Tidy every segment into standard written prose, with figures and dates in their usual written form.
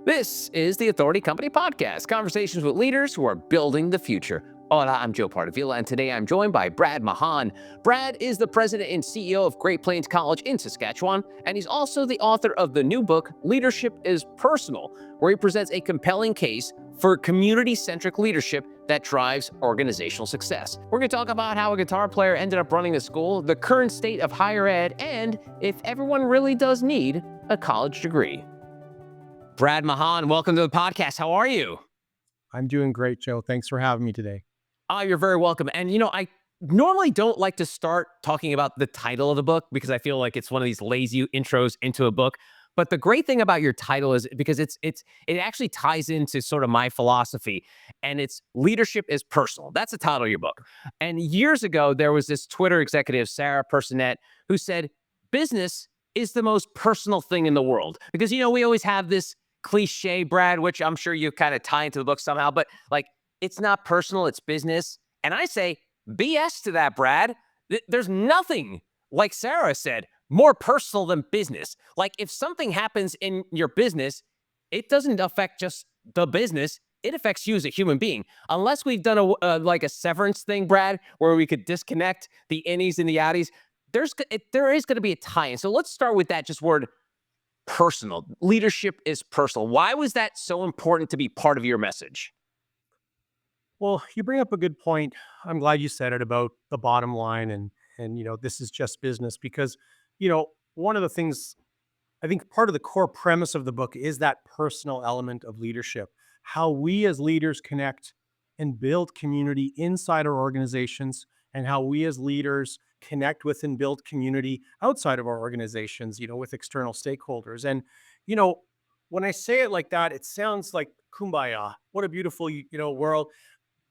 This is the Authority Company Podcast, conversations with leaders who are building the future. Hola, I'm Joe Partavilla, and today I'm joined by Brad Mahon. Brad is the president and CEO of Great Plains College in Saskatchewan, and he's also the author of the new book, Leadership is Personal, where he presents a compelling case for community-centric leadership that drives organizational success. We're going to talk about how a guitar player ended up running a school, the current state of higher ed, and if everyone really does need a college degree. Brad Mahon, welcome to the podcast. How are you? I'm doing great, Joe. Thanks for having me today. Oh, you're very welcome. And I normally don't like to start talking about the title of the book because I feel like it's one of these lazy intros into a book. But the great thing about your title is because it actually ties into sort of my philosophy, and it's leadership is personal. That's the title of your book. And years ago, there was this Twitter executive, Sarah Personette, who said, business is the most personal thing in the world. Because, we always have this cliche, Brad, which I'm sure you kind of tie into the book somehow, but like, it's not personal, it's business. And I say, BS to that, Brad. There's nothing, like Sarah said, more personal than business. Like, if something happens in your business, it doesn't affect just the business. It affects you as a human being. Unless we've done like a severance thing, Brad, where we could disconnect the innies and the outies, there is going to be a tie-in. So let's start with that just word personal. Leadership is personal. Why was that so important to be part of your message? Well, you bring up a good point. I'm glad you said it about the bottom line and this is just business because one of the things I think part of the core premise of the book is that personal element of leadership. How we as leaders connect and build community inside our organizations and how we as leaders connect with and build community outside of our organizations, with external stakeholders. And, you know, when I say it like that, it sounds like kumbaya. What a beautiful, world.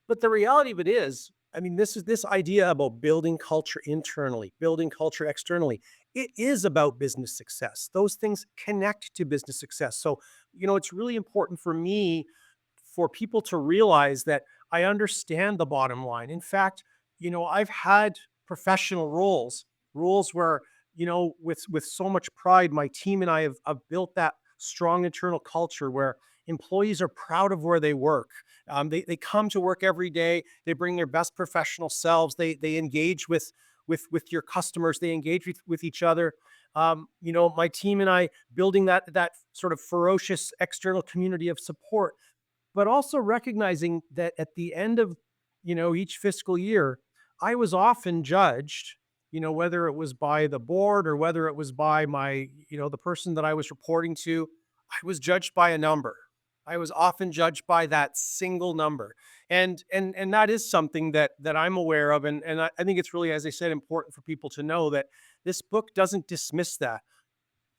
But the reality of it is, I mean, this idea about building culture internally, building culture externally. It is about business success. Those things connect to business success. So, it's really important for me for people to realize that I understand the bottom line. In fact, I've had professional roles where, with so much pride, my team and I have built that strong internal culture where employees are proud of where they work. They come to work every day. They bring their best professional selves. They engage with your customers. They engage with each other. My team and I building that sort of ferocious external community of support, but also recognizing that at the end of each fiscal year, I was often judged, whether it was by the board or whether it was by my, the person that I was reporting to. I was judged by a number. I was often judged by that single number. And that is something that I'm aware of. And I think it's really, as I said, important for people to know that this book doesn't dismiss that.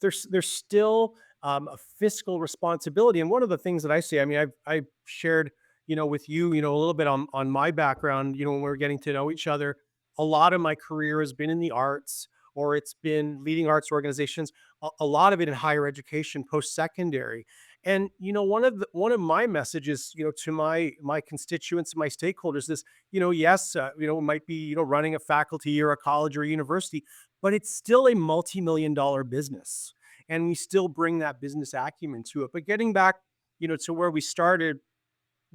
There's still a fiscal responsibility. And one of the things that I say, I mean, I've shared, with you, a little bit on my background, when we're getting to know each other. A lot of my career has been in the arts, or it's been leading arts organizations. A lot of it in higher education, post-secondary. And one of my messages, to my constituents and my stakeholders is, yes, it might be running a faculty or a college or a university, but it's still a multi-million-dollar business, and we still bring that business acumen to it. But getting back, to where we started,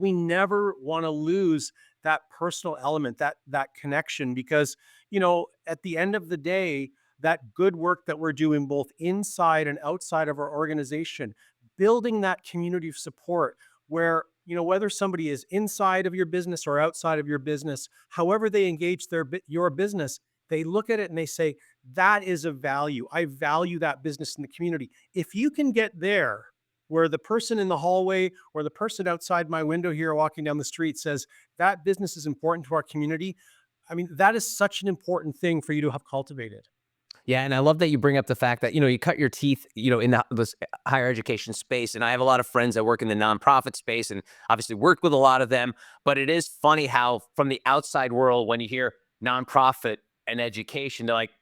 we never want to lose that personal element, that connection, because at the end of the day, that good work that we're doing both inside and outside of our organization, building that community of support where whether somebody is inside of your business or outside of your business, however they engage your business, they look at it and they say, that is a value. I value that business in the community. If you can get there where the person in the hallway or the person outside my window here walking down the street says that business is important to our community, I mean, that is such an important thing for you to have cultivated. Yeah, and I love that you bring up the fact that, you cut your teeth, in this higher education space. And I have a lot of friends that work in the nonprofit space and obviously work with a lot of them. But it is funny how from the outside world, when you hear nonprofit and education, they're like,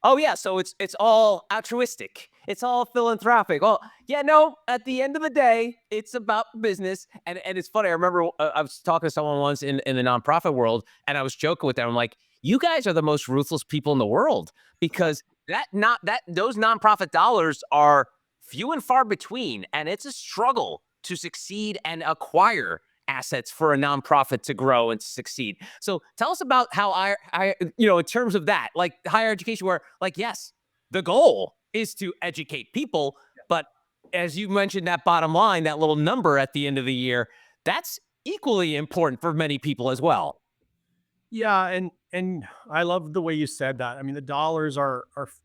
oh yeah, so it's all altruistic. It's all philanthropic. Well, yeah, no, at the end of the day, it's about business. And it's funny. I remember I was talking to someone once in the nonprofit world, and I was joking with them. I'm like, you guys are the most ruthless people in the world because those nonprofit dollars are few and far between, and it's a struggle to succeed and acquire assets for a nonprofit to grow and to succeed. So tell us about how in terms of that, like higher education, where like, yes, the goal is to educate people, but as you mentioned, that bottom line, that little number at the end of the year, that's equally important for many people as well. Yeah, and I love the way you said that. I mean, the dollars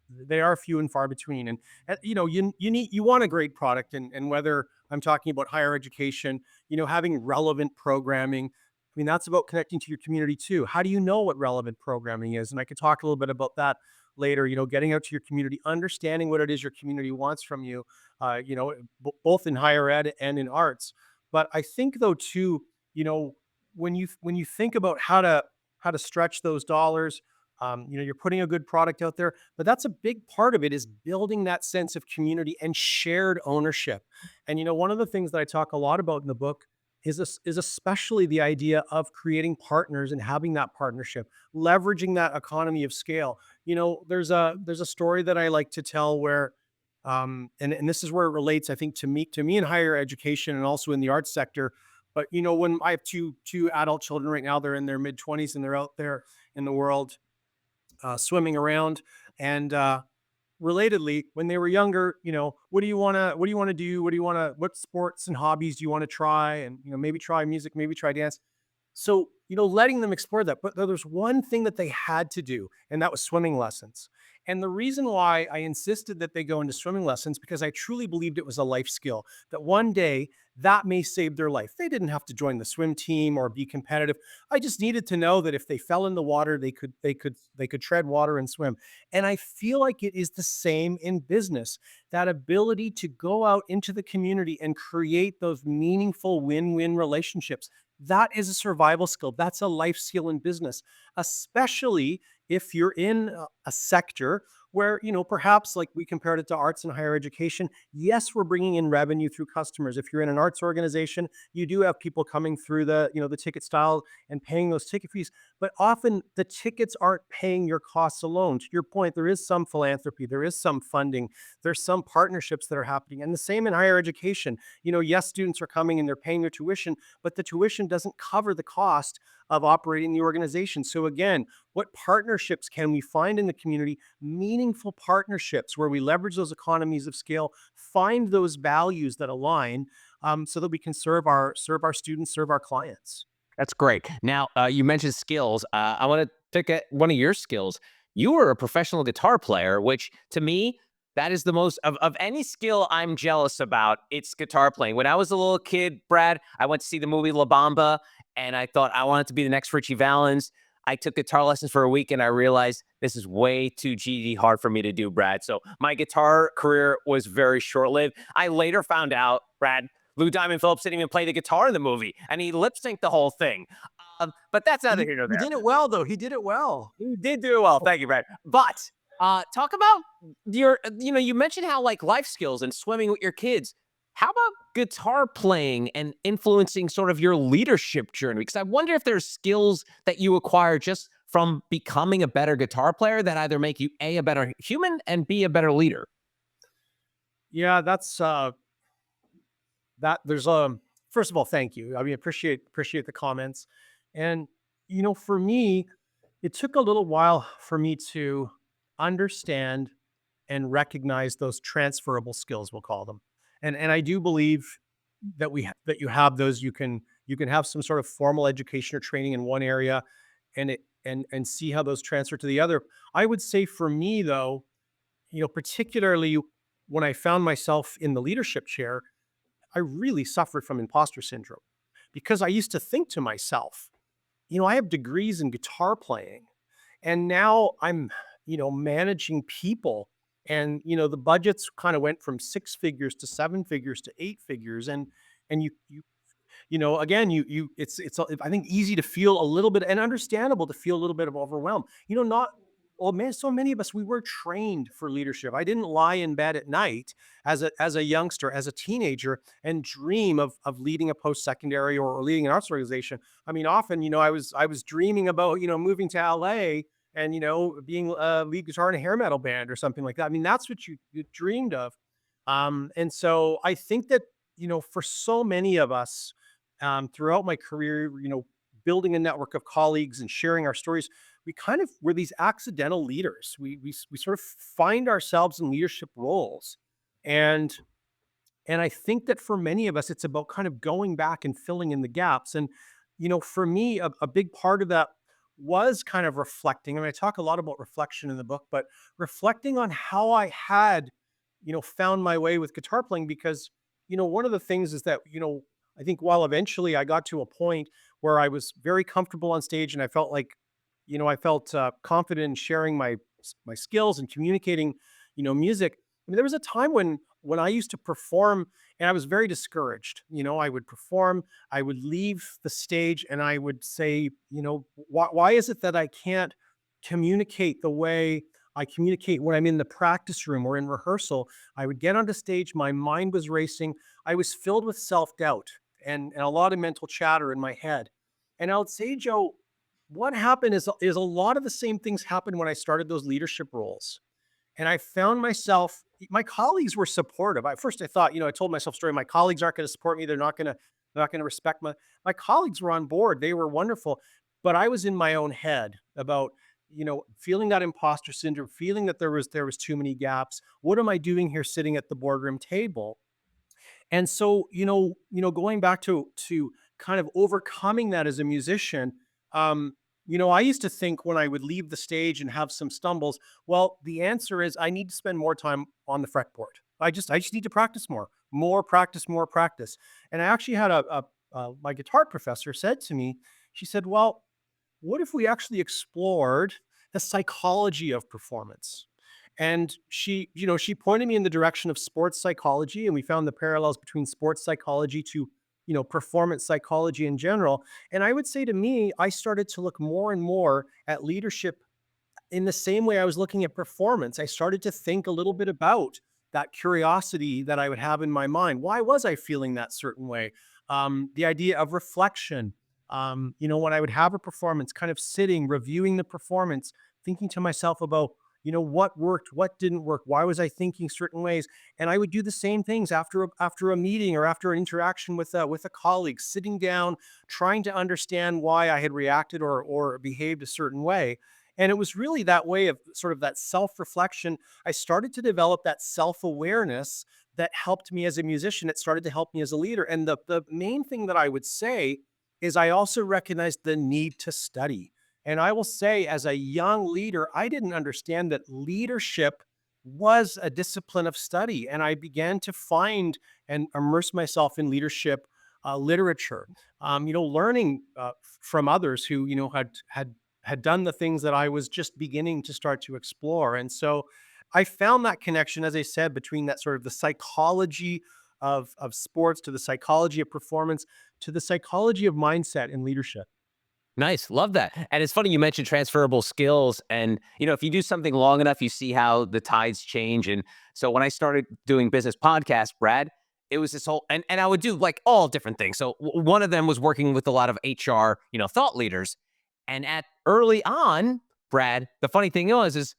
they are few and far between, and you want a great product, and whether I'm talking about higher education, having relevant programming. I mean, that's about connecting to your community too. How do you know what relevant programming is? And I could talk a little bit about that later. Getting out to your community, understanding what it is your community wants from you. Both in higher ed and in arts. But I think though too, you know, when you think about how to stretch those dollars. You're putting a good product out there, but that's a big part of it is building that sense of community and shared ownership. And one of the things that I talk a lot about in the book is especially the idea of creating partners and having that partnership, leveraging that economy of scale. There's a story that I like to tell where and this is where it relates, I think, to me in higher education and also in the arts sector. But when I have two adult children right now, they're in their mid-20s and they're out there in the world swimming around. And relatedly, when they were younger, what do you want to do? What sports and hobbies do you want to try? And maybe try music, maybe try dance. So, letting them explore that. But there's one thing that they had to do, and that was swimming lessons. And the reason why I insisted that they go into swimming lessons, because I truly believed it was a life skill, that one day that may save their life. They didn't have to join the swim team or be competitive. I just needed to know that if they fell in the water, they could tread water and swim. And I feel like it is the same in business. That ability to go out into the community and create those meaningful win-win relationships, that is a survival skill. That's a life skill in business, especially if you're in a sector where, perhaps like we compared it to arts and higher education. Yes, we're bringing in revenue through customers. If you're in an arts organization, you do have people coming through the ticket style and paying those ticket fees. But often the tickets aren't paying your costs alone. To your point, there is some philanthropy, there is some funding, there's some partnerships that are happening. And the same in higher education. Yes, students are coming and they're paying their tuition, but the tuition doesn't cover the cost of operating the organization. So again, what partnerships can we find in the community? Meaningful partnerships where we leverage those economies of scale, find those values that align, so that we can serve our students, serve our clients. That's great. Now, you mentioned skills. I want to pick at one of your skills. You were a professional guitar player, which to me, that is the most of any skill I'm jealous about. It's guitar playing. When I was a little kid, Brad, I went to see the movie La Bamba, and I thought I wanted to be the next Richie Valens. I took guitar lessons for a week, and I realized this is way too GD hard for me to do, Brad. So my guitar career was very short lived. I later found out, Brad, Lou Diamond Phillips didn't even play the guitar in the movie, and he lip synced the whole thing. But that's neither He here nor he there. did it well, though. He did it well. You did do well. Thank you, Brad. But talk about you mentioned how like life skills and swimming with your kids. How about guitar playing and influencing sort of your leadership journey? Because I wonder if there's skills that you acquire just from becoming a better guitar player that either make you a better human and b a better leader. Yeah, that's that there's first of all, thank you. I mean, appreciate the comments. And for me, it took a little while for me to understand and recognize those transferable skills, we'll call them. And I do believe that you have those. You can have some sort of formal education or training in one area and see how those transfer to the other. I would say for me though, particularly when I found myself in the leadership chair, I really suffered from imposter syndrome because I used to think to myself, I have degrees in guitar playing and now I'm, managing people. And, the budgets kind of went from six figures to seven figures to eight figures. And again, it's I think easy to feel a little bit and understandable to feel a little bit of overwhelm. Not well, man, so many of us we were trained for leadership. I didn't lie in bed at night as a youngster, as a teenager, and dream of leading a post-secondary or leading an arts organization. I mean, often, I was dreaming about, moving to LA and being a lead guitar in a hair metal band or something like that. I mean, that's what you dreamed of. And so I think that, for so many of us, throughout my career, building a network of colleagues and sharing our stories, we kind of were these accidental leaders. We sort of find ourselves in leadership roles. And and I think that for many of us, it's about kind of going back and filling in the gaps. And, for me, a big part of that was kind of reflecting. I mean, I talk a lot about reflection in the book, but reflecting on how I had, found my way with guitar playing. Because, one of the things is that, I think while eventually I got to a point where I was very comfortable on stage and I felt like, I felt confident in sharing my skills and communicating, music. I mean, there was a time when I used to perform and I was very discouraged. I would perform, I would leave the stage and I would say, why is it that I can't communicate the way I communicate when I'm in the practice room or in rehearsal? I would get onto stage, my mind was racing, I was filled with self doubt and a lot of mental chatter in my head. And I would say, Joe, what happened is a lot of the same things happened when I started those leadership roles. And I found myself, my colleagues were supportive. At first I thought, I told myself story, my colleagues aren't going to support me. They're not going to respect my colleagues were on board. They were wonderful. But I was in my own head about, feeling that imposter syndrome, feeling that there was too many gaps. What am I doing here sitting at the boardroom table? And so, going back to kind of overcoming that as a musician, I used to think when I would leave the stage and have some stumbles, well, the answer is I need to spend more time on the fretboard. I just need to practice more practice, more practice. And I actually had my guitar professor said to me, she said, "Well, what if we actually explored the psychology of performance?" And she pointed me in the direction of sports psychology, and we found the parallels between sports psychology to, performance psychology in general. And I would say to me, I started to look more and more at leadership in the same way I was looking at performance. I started to think a little bit about that curiosity that I would have in my mind. Why was I feeling that certain way? The idea of reflection. When I would have a performance, kind of sitting, reviewing the performance, thinking to myself about, what worked, what didn't work, why was I thinking certain ways, and I would do the same things after a meeting or after an interaction with a colleague, sitting down, trying to understand why I had reacted or behaved a certain way. And it was really that way of sort of that self reflection. I started to develop that self awareness that helped me as a musician. It started to help me as a leader. And the main thing that I would say is I also recognized the need to study. And I will say, as a young leader, I didn't understand that leadership was a discipline of study. And I began to find and immerse myself in leadership literature, learning from others who, had done the things that I was just beginning to start to explore. And so I found that connection, as I said, between that sort of the psychology of sports to the psychology of performance to the psychology of mindset and leadership. Nice. Love that. And it's funny you mentioned transferable skills. And, if you do something long enough, you see how the tides change. And so when I started doing business podcasts, Brad, it was this whole, and I would do like all different things. So one of them was working with a lot of HR, thought leaders. And at early on, Brad, the funny thing is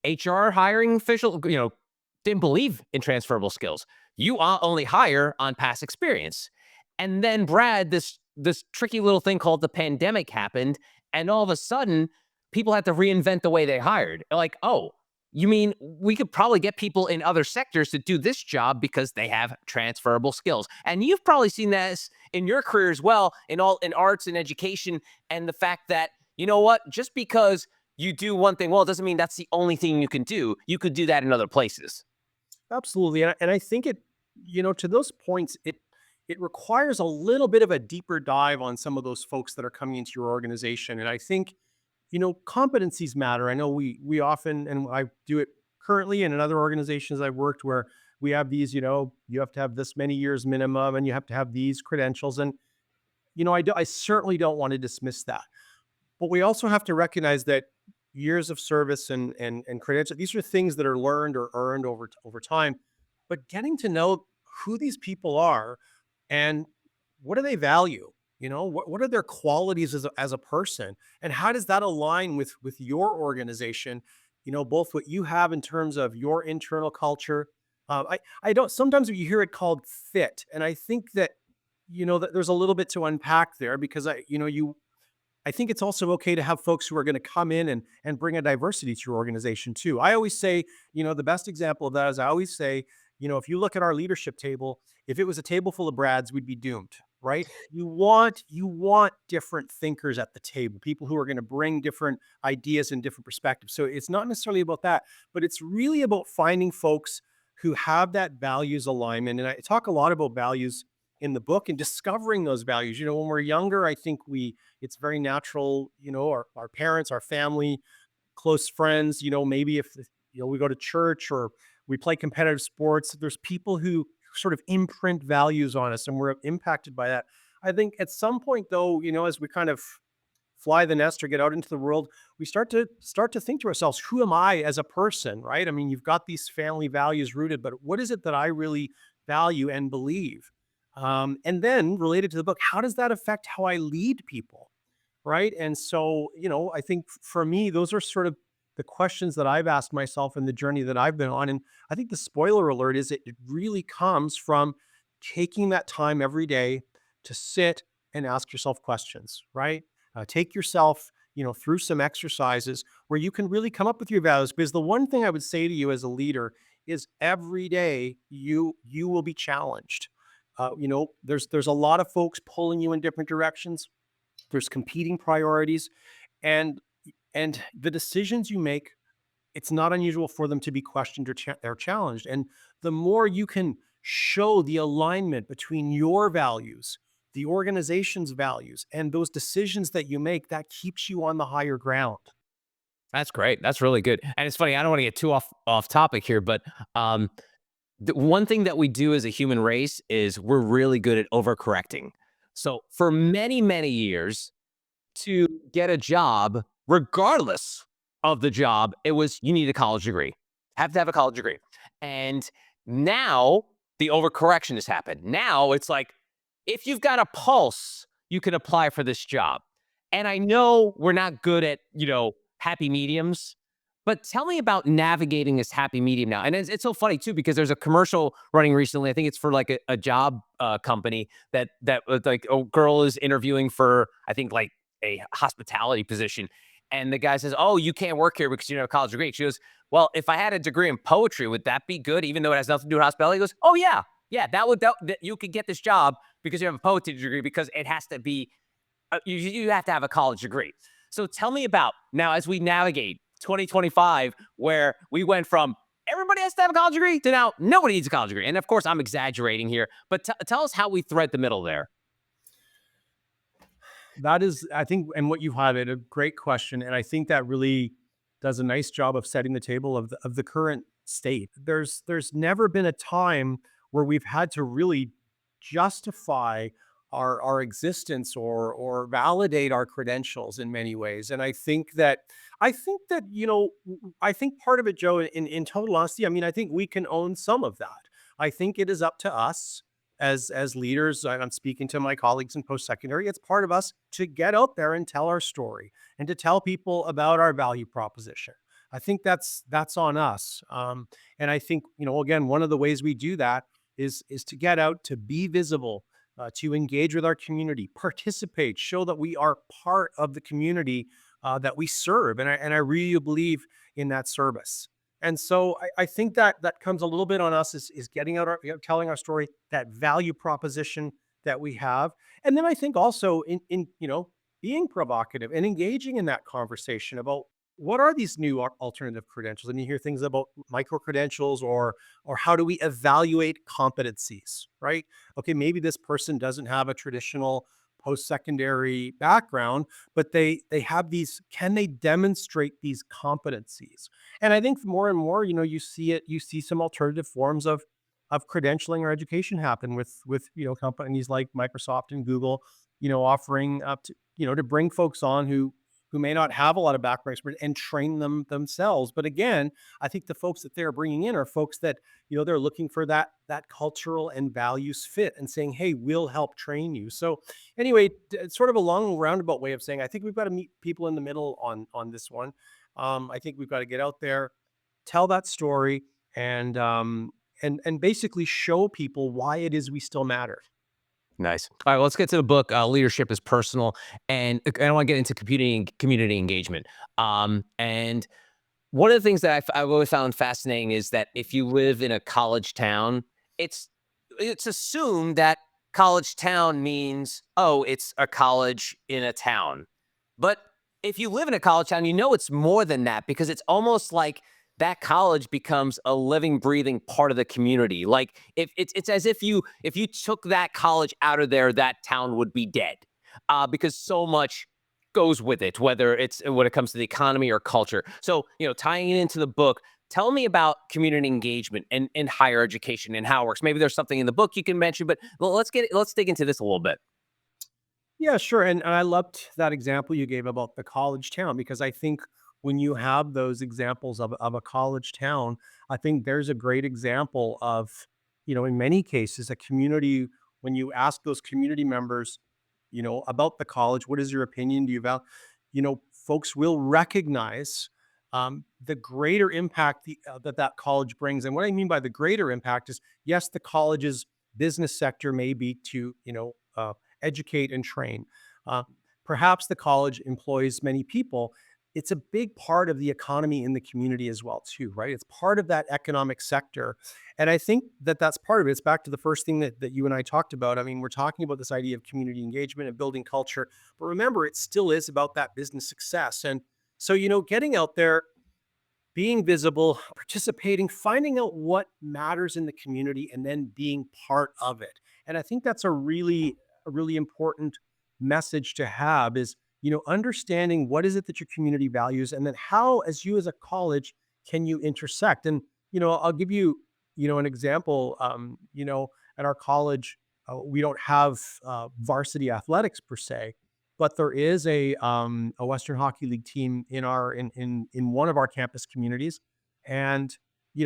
HR hiring official, didn't believe in transferable skills. You only hire on past experience. And then Brad, this tricky little thing called the pandemic happened, and all of a sudden, people had to reinvent the way they hired. Like, oh, you mean we could probably get people in other sectors to do this job because they have transferable skills. And you've probably seen this in your career as well, in arts and education, and the fact that, what, just because you do one thing well, it doesn't mean that's the only thing you can do. You could do that in other places. Absolutely. And I think to those points, it requires a little bit of a deeper dive on some of those folks that are coming into your organization. And I think, competencies matter. I know we often, and I do it currently and in other organizations I've worked where we have these, you have to have this many years minimum and you have to have these credentials. And, I certainly don't want to dismiss that. But we also have to recognize that years of service and credential, these are things that are learned or earned over time. But getting to know who these people are and what do they value? What are their qualities as a person? And how does that align with your organization? Both what you have in terms of your internal culture, I don't, sometimes you hear it called fit, and I think that, that there's a little bit to unpack there, because I think it's also okay to have folks who are going to come in and bring a diversity to your organization too. I always say, the best example of that is, I always say, if you look at our leadership table, if it was a table full of Brads, we'd be doomed, right? You want different thinkers at the table, people who are going to bring different ideas and different perspectives. So it's not necessarily about that, but it's really about finding folks who have that values alignment. And I talk a lot about values in the book, and discovering those values. When we're younger, I think it's very natural, our parents, our family, close friends, maybe if, we go to church or we play competitive sports, there's people who sort of imprint values on us and we're impacted by that. I think at some point though, as we kind of fly the nest or get out into the world, we start to think to ourselves, who am I as a person, right? I mean, you've got these family values rooted, but what is it that I really value and believe? And then related to the book, how does that affect how I lead people? Right. And so, I think for me, those are sort of the questions that I've asked myself in the journey that I've been on. And I think the spoiler alert is it really comes from taking that time every day to sit and ask yourself questions, right? Take yourself, through some exercises where you can really come up with your values. Because the one thing I would say to you as a leader is every day you will be challenged. There's a lot of folks pulling you in different directions. There's competing priorities, and the decisions you make, it's not unusual for them to be questioned or challenged. And the more you can show the alignment between your values, the organization's values, and those decisions that you make, that keeps you on the higher ground. That's great. That's really good. And it's funny, I don't want to get too off topic here, but um the one thing that we do as a human race is we're really good at overcorrecting. So for many, many years, to get a job, regardless of the job, it was you need a college degree. Have to have a college degree. And now the overcorrection has happened. Now it's like if you've got a pulse, you can apply for this job. And I know we're not good at, happy mediums, but tell me about navigating this happy medium now. And it's so funny too because there's a commercial running recently. I think it's for like a job company that like a girl is interviewing for I think like a hospitality position, and the guy says, "Oh, you can't work here because you don't have a college degree." She goes, "Well, if I had a degree in poetry, would that be good? Even though it has nothing to do with hospitality?" He goes, "Oh yeah, yeah, that you could get this job because you have a poetry degree because it has to be you have to have a college degree." So tell me about now as we navigate 2025, where we went from everybody has to have a college degree to now nobody needs a college degree. And of course, I'm exaggerating here, but tell us how we thread the middle there. That is, I think, and what you highlighted, a great question, and I think that really does a nice job of setting the table of the current state. There's never been a time where we've had to really justify our existence or validate our credentials in many ways. And I think that I think part of it, Joe, in total honesty, I mean, I think we can own some of that. I think it is up to us as leaders, and I'm speaking to my colleagues in post-secondary, it's part of us to get out there and tell our story and to tell people about our value proposition. I think that's on us. And I think, again, one of the ways we do that is to get out, to be visible, to engage with our community, participate, show that we are part of the community that we serve. And I really believe in that service. And so I think that comes a little bit on us is getting out, telling our story, that value proposition that we have. And then I think also in being provocative and engaging in that conversation about what are these new alternative credentials. And you hear things about micro credentials or how do we evaluate competencies, right? Okay, maybe this person doesn't have a traditional post-secondary background, but they have these, can they demonstrate these competencies? And I think more and more, you see some alternative forms of credentialing or education happen with companies like Microsoft and Google, offering up to bring folks on who may not have a lot of background experience and train them themselves. But again, I think the folks that they're bringing in are folks that they're looking for that cultural and values fit and saying, "Hey, we'll help train you." So anyway, it's sort of a long roundabout way of saying I think we've got to meet people in the middle on this one. I think we've got to get out there, tell that story, and and basically show people why it is we still matter. Nice. All right, well, let's get to the book. Leadership is personal, and I want to get into community engagement. And one of the things that I've always found fascinating is that if you live in a college town, it's it's assumed that college town means, oh, it's a college in a town. But if you live in a college town, you know it's more than that, because it's almost like that college becomes a living, breathing part of the community. Like, if it's as if you took that college out of there, that town would be dead, because so much goes with it, whether it's when it comes to the economy or culture. So, tying it into the book, tell me about community engagement and higher education and how it works. Maybe there's something in the book you can mention, but let's dig into this a little bit. Yeah, sure. And I loved that example you gave about the college town, because I think when you have those examples of a college town, I think there's a great example of, in many cases, a community, when you ask those community members, about the college, what is your opinion? Do you value, folks will recognize the greater impact that that college brings. And what I mean by the greater impact is, yes, the college's business sector may be to, educate and train. Uh, Perhaps the college employs many people. It's a big part of the economy in the community as well, too, right? It's part of that economic sector. And I think that that's part of it. It's back to the first thing that you and I talked about. I mean, we're talking about this idea of community engagement and building culture, but remember, it still is about that business success. And so, getting out there, being visible, participating, finding out what matters in the community, and then being part of it. And I think that's a really important message to have is, understanding what is it that your community values, and then how, as you as a college, can you intersect. And, I'll give you, an example. At our college, we don't have varsity athletics per se, but there is a Western Hockey League team in one of our campus communities, and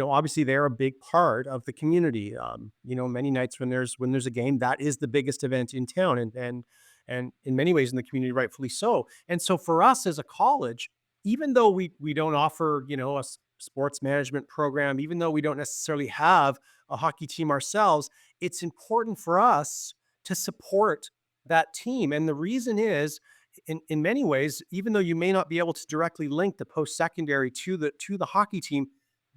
obviously they're a big part of the community. Many nights when there's a game, that is the biggest event in town, and in many ways in the community, rightfully so. And so for us as a college, even though we don't offer sports management program, even though we don't necessarily have a hockey team ourselves, it's important for us to support that team. And the reason is, in many ways, even though you may not be able to directly link the post-secondary to the hockey team,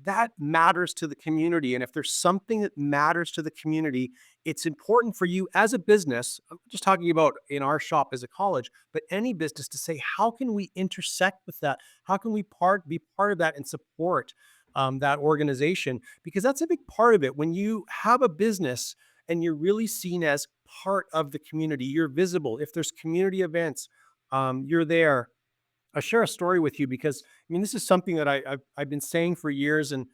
that matters to the community. And if there's something that matters to the community, it's important for you as a business. I'm just talking about in our shop as a college, but any business, to say, how can we intersect with that? How can we be part of that and support that organization? Because that's a big part of it. When you have a business and you're really seen as part of the community, you're visible. If there's community events, you're there. I'll share a story with you, because I mean, this is something that I've been saying for years. And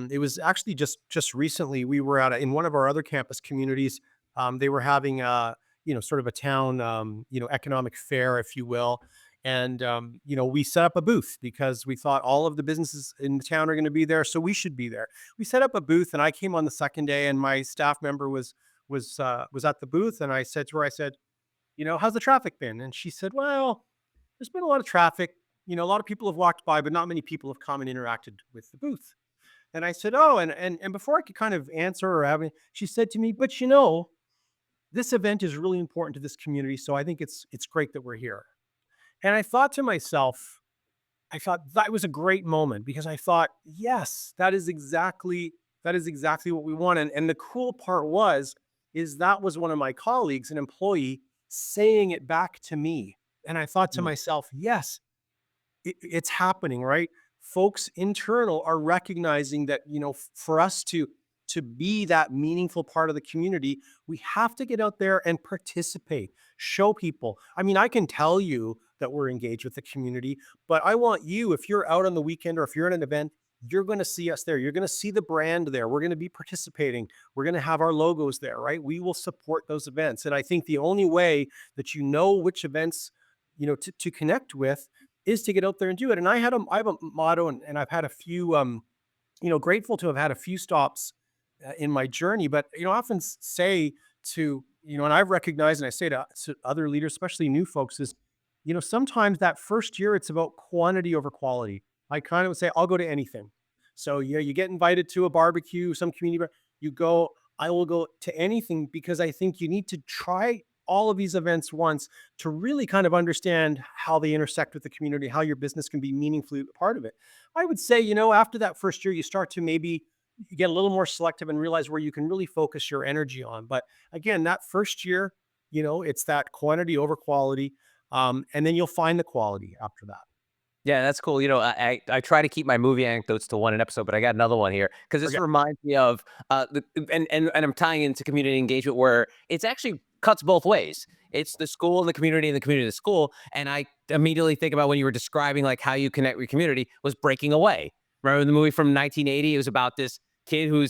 it was actually just recently we were in one of our other campus communities. They were having sort of a town economic fair, if you will. And we set up a booth because we thought all of the businesses in the town are going to be there, so we should be there. We set up a booth, and I came on the second day, and my staff member was at the booth, and I said to her, I said, how's the traffic been? And she said, well, there's been a lot of traffic. A lot of people have walked by, but not many people have come and interacted with the booth. And I said, oh, and before I could kind of answer or have any, she said to me, but this event is really important to this community, so I think it's great that we're here. And I thought to myself, I thought that was a great moment, because I thought, yes, that is exactly what we want. And the cool part is that was one of my colleagues, an employee, saying it back to me. And I thought to Mm. myself, yes, it's happening, right? Folks internal are recognizing that, for us to be that meaningful part of the community, we have to get out there and participate, show people. I mean, I can tell you that we're engaged with the community, but I want you, if you're out on the weekend or if you're at an event, you're going to see us there. You're going to see the brand there. We're going to be participating. We're going to have our logos there, right? We will support those events. And I think the only way that you know which events, to connect with, is to get out there and do it. And I have a motto, and I've had a few, grateful to have had a few stops in my journey. But I often say to, and I've recognized, and I say to other leaders, especially new folks, is, sometimes that first year it's about quantity over quality. I kind of would say I'll go to anything. So yeah, you get invited to a barbecue, some community bar, you go, I will go to anything because I think you need to try all of these events once to really kind of understand how they intersect with the community, how your business can be meaningfully a part of it. I would say, after that first year, you start to maybe get a little more selective and realize where you can really focus your energy on. But again, that first year, it's that quantity over quality. And then you'll find the quality after that. Yeah, that's cool. I try to keep my movie anecdotes to one an episode, but I got another one here because this Okay. reminds me of the and I'm tying into community engagement where it's actually cuts both ways. It's the school and the community and the school. And I immediately think about when you were describing like how you connect with your community was breaking away. Remember the movie from 1980? It was about this kid who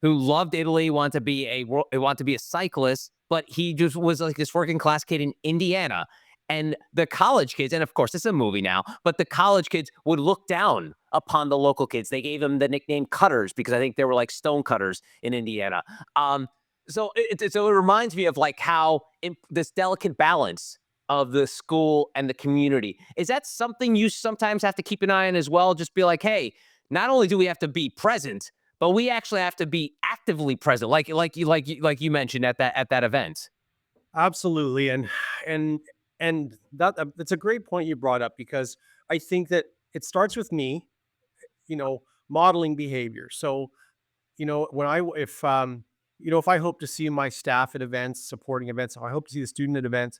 loved Italy, wanted to be a cyclist, but he just was like this working class kid in Indiana, and the college kids, and of course, it's a movie now, but the college kids would look down upon the local kids. They gave them the nickname cutters because I think they were like stone cutters in Indiana. Um, so it reminds me of like how this delicate balance of the school and the community. Is that something you sometimes have to keep an eye on as well? Just be like, hey, not only do we have to be present, but we actually have to be actively present, like you mentioned at that event. Absolutely, and that's a great point you brought up because I think that it starts with me, modeling behavior. So, when I if I hope to see my staff at events, supporting events, if I hope to see the student at events,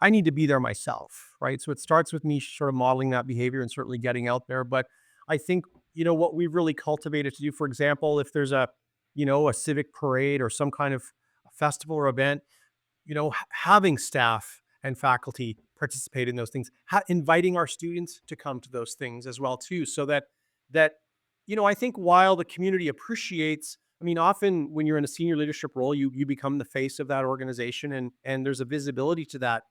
I need to be there myself, right? So it starts with me sort of modeling that behavior and certainly getting out there. But I think, what we've really cultivated to do, for example, if there's a civic parade or some kind of festival or event, having staff and faculty participate in those things, inviting our students to come to those things as well too, so that I think while the community appreciates, I mean, often when you're in a senior leadership role, you become the face of that organization, and there's a visibility to that.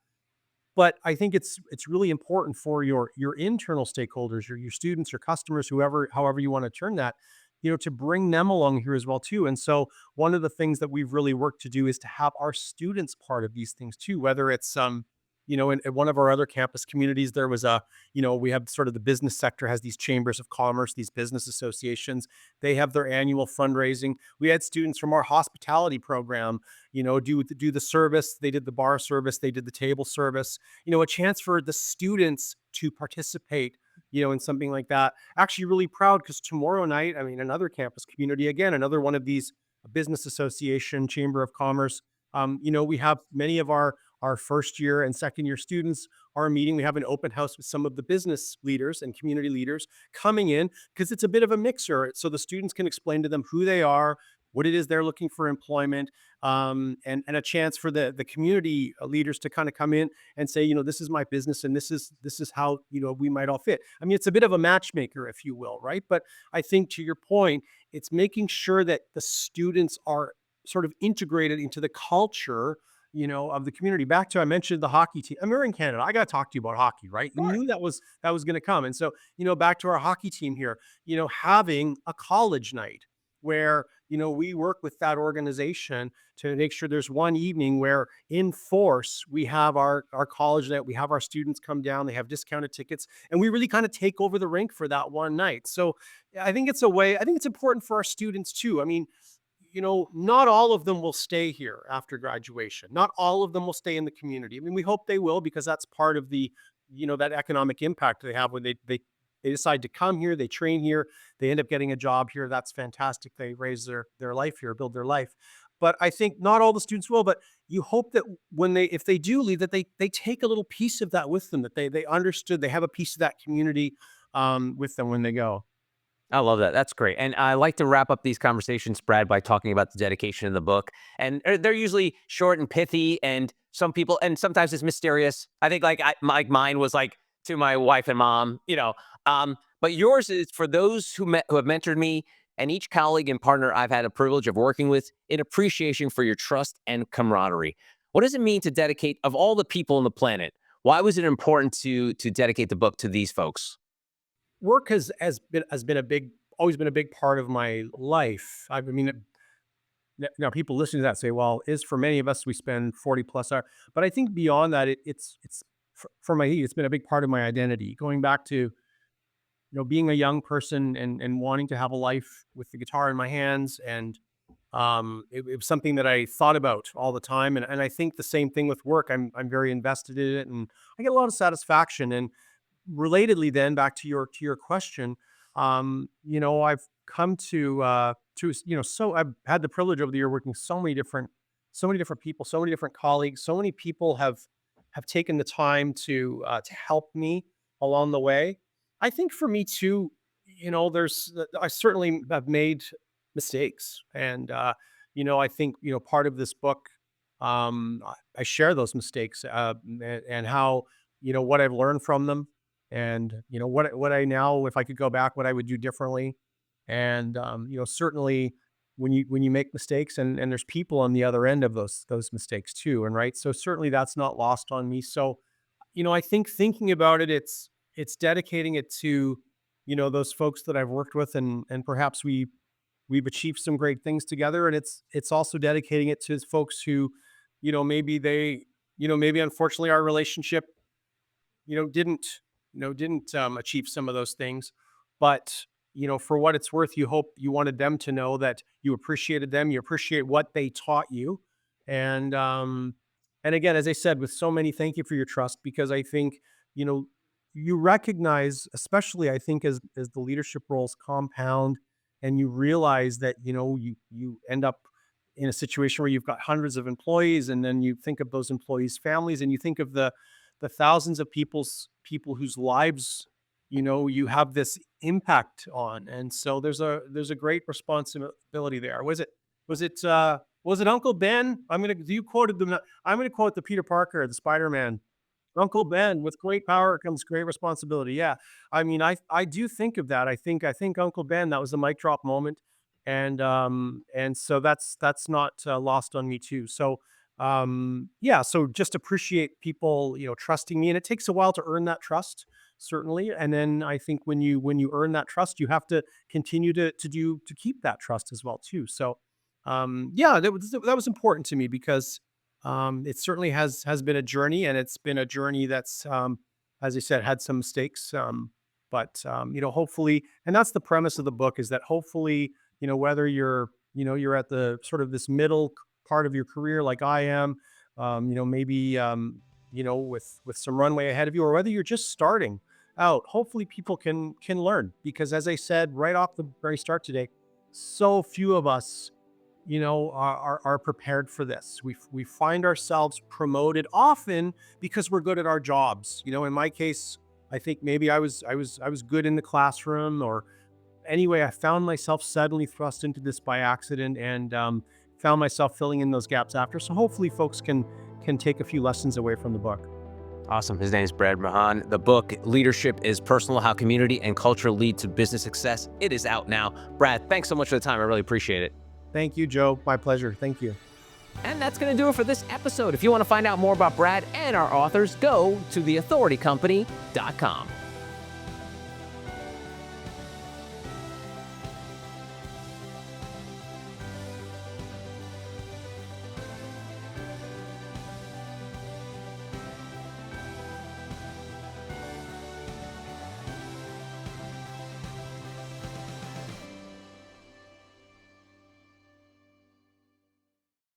But I think it's really important for your internal stakeholders, your students, your customers, whoever, however you want to turn that, to bring them along here as well too. And so one of the things that we've really worked to do is to have our students part of these things too, whether it's in one of our other campus communities, there was we have sort of the business sector has these chambers of commerce, these business associations. They have their annual fundraising. We had students from our hospitality program, do the service. They did the bar service. They did the table service. A chance for the students to participate, in something like that. Actually, really proud because tomorrow night, I mean, another campus community, again, another one of these business association, chamber of commerce. We have many of our first year and second year students are meeting. We have an open house with some of the business leaders and community leaders coming in because it's a bit of a mixer. So the students can explain to them who they are, what it is they're looking for employment, and a chance for the community leaders to kind of come in and say, this is my business and this is how we might all fit. I mean, it's a bit of a matchmaker, if you will, right? But I think to your point, it's making sure that the students are sort of integrated into the culture, of the community. Back to I mentioned the hockey team. I'm in Canada. I got to talk to you about hockey, right? You Sure. knew that was going to come, and so back to our hockey team here. Having a college night where we work with that organization to make sure there's one evening where in force we have our college night, we have our students come down, they have discounted tickets, and we really kind of take over the rink for that one night. So I think it's important for our students too. I mean, not all of them will stay here after graduation. Not all of them will stay in the community. I mean, we hope they will because that's part of the, that economic impact they have when they decide to come here, they train here, they end up getting a job here. That's fantastic. They raise their life here, build their life. But I think not all the students will, but you hope that if they do leave, that they take a little piece of that with them, that they understood, they have a piece of that community with them when they go. I love that. That's great. And I like to wrap up these conversations, Brad, by talking about the dedication in the book. And they're usually short and pithy, and sometimes it's mysterious. I think mine was like to my wife and mom, but yours is for those who have mentored me and each colleague and partner I've had a privilege of working with in appreciation for your trust and camaraderie. What does it mean to dedicate of all the people on the planet? Why was it important to dedicate the book to these folks? Work has been a big always been a big part of my life. I mean, now people listening to that say, "Well, is for many of us we spend 40 plus hours," but I think beyond that, it's for me, it's been a big part of my identity. Going back to being a young person and wanting to have a life with the guitar in my hands, and it was something that I thought about all the time, and I think the same thing with work. I'm very invested in it, and I get a lot of satisfaction. And relatedly, then back to your question, I've come to so I've had the privilege over the year working so many different people, so many different colleagues, so many people have taken the time to help me along the way. I think for me too, I certainly have made mistakes, and I think part of this book, I share those mistakes, and how what I've learned from them, and what I now, if I could go back, what I would do differently. And certainly when you make mistakes, and there's people on the other end of those mistakes too, and right, so certainly that's not lost on me. So I think thinking about it, it's dedicating it to those folks that I've worked with, and perhaps we've achieved some great things together, and it's also dedicating it to folks who maybe maybe unfortunately our relationship didn't achieve some of those things. But for what it's worth, you wanted them to know that you appreciated them, you appreciate what they taught you. And again, as I said, with so many, thank you for your trust, because I think you know you recognize, especially I think as the leadership roles compound, and you realize that you end up in a situation where you've got hundreds of employees, and then you think of those employees' families, and you think of the thousands of people whose lives you have this impact on. And so there's a great responsibility there. Was it Uncle Ben? You quoted them. I'm gonna quote the Peter Parker, the Spider-Man. Uncle Ben, with great power comes great responsibility. Yeah. I mean, I do think of that. I think Uncle Ben, that was a mic drop moment. And so that's not lost on me too. So yeah, so just appreciate people, trusting me, and it takes a while to earn that trust, certainly. And then I think when you earn that trust, you have to continue to keep that trust as well too. So yeah, that was important to me, because it certainly has been a journey, and it's been a journey that's, as I said, had some mistakes. But hopefully, and that's the premise of the book, is that hopefully, whether you're at the sort of this middle part of your career like I am, maybe with some runway ahead of you, or whether you're just starting out, hopefully people can learn, because as I said right off the very start today, so few of us are prepared for this. We find ourselves promoted often because we're good at our jobs. In my case, I think maybe I was good in the classroom, or anyway, I found myself suddenly thrust into this by accident, and found myself filling in those gaps after. So hopefully folks can take a few lessons away from the book. Awesome. His name is Brad Mahon. The book, Leadership is Personal: How Community and Culture Lead to Business Success. It is out now. Brad, thanks so much for the time. I really appreciate it. Thank you, Joe. My pleasure. Thank you. And that's going to do it for this episode. If you want to find out more about Brad and our authors, go to theauthoritycompany.com.